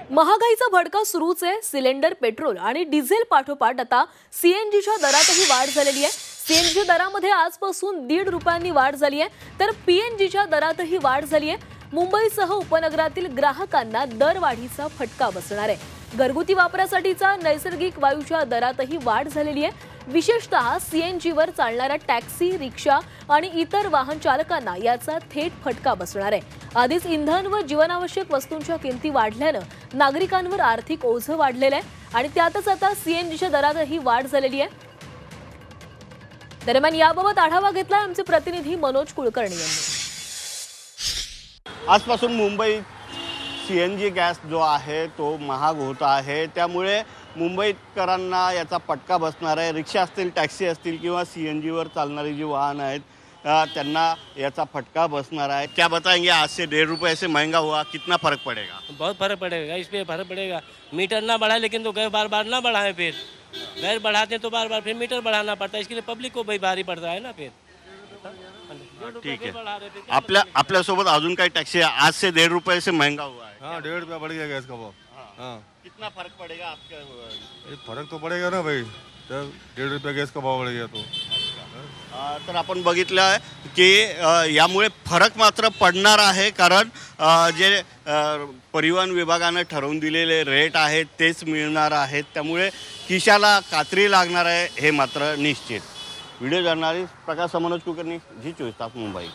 महागाईचा भडका सुरूच आहे। सिलेंडर पेट्रोल आणि डिझेल पाठोपाठ आता सीएनजीच्या दरातही वाढ झालेली आहे। सीएनजी दरामध्ये आजपासून 1.5 रुपयांनी वाढ झाली आहे, तर पीएनजीच्या दरातही वाढ झाली आहे। मुंबईसह उपनगरातील ग्राहकांना दरवाढीचा फटका बसणार आहे। घरगुती वापरासाठीचा नैसर्गिक वायूच्या दरातही वाढ झालेली आहे। विशेषतः सीएनजीवर चालणाऱ्या टॅक्सी, रिक्षा आणि इतर वाहन चालकांना याचा थेट फटका बसणार आहे। आधीच इंधन व जीवनावश्यक वस्तूंच्या किमती वाढल्याने नागरिकांवर आर्थिक ओझं वाढलेलं आहे आणि त्यातच आता सीएनजीच्या दरातही वाढ झालेली आहे। दरम्यान याबाबत आढावा घेतला आमचे प्रतिनिधी मनोज कुलकर्णी यांनी। आजपासून मुंबईत सीएनजी गॅस जो आहे तो महाग होत आहे, त्यामुळे मुंबईकरांना याचा फटका बसणार आहे। रिक्षा असतील, टॅक्सी असतील किंवा सीएनजीवर चालणारी जी वाहन आहेत त्यांना याचा फटका बसणार है। क्या बताएंगे, आज से 1.5 रुपये से महंगा हुआ, कितना फर्क पड़ेगा? बहुत फर्क पड़ेगा, इस पे फर्क पड़ेगा। मीटर ना बढ़ाए लेकिन तो गैस बार बार ना बढ़ाए, फिर गैस बढ़ाते तो बार बार फिर मीटर बढ़ाना पड़ता है। इसके लिए पब्लिक को भी भारी पड़ता है ना फिर। ठीक है, आपल्या सोबत अजून काही टॅक्सी आज से 1.5 रुपये से महंगा हुआ है। हाँ, 1.5 रुपया बढ़ गया गैस का भाव। हाँ, कितना फर्क पड़ेगा आपका? फर्क तो पड़ेगा ना भाई, जब 1.5 रुपया गैस का भाव बढ़ गया तो। तर आपण बघितलं आहे की यामुळे फरक मात्र पडणार आहे, कारण जे परिवहन विभागाने ठरवून दिलेले रेट आहेत तेच मिळणार आहेत, त्यामुळे खिशाला कात्री लागणार आहे हे मात्र निश्चित। व्हिडिओ जर्नलिस्ट प्रकाश मनोज कुलकर्णी, जी 24 तास मुंबई।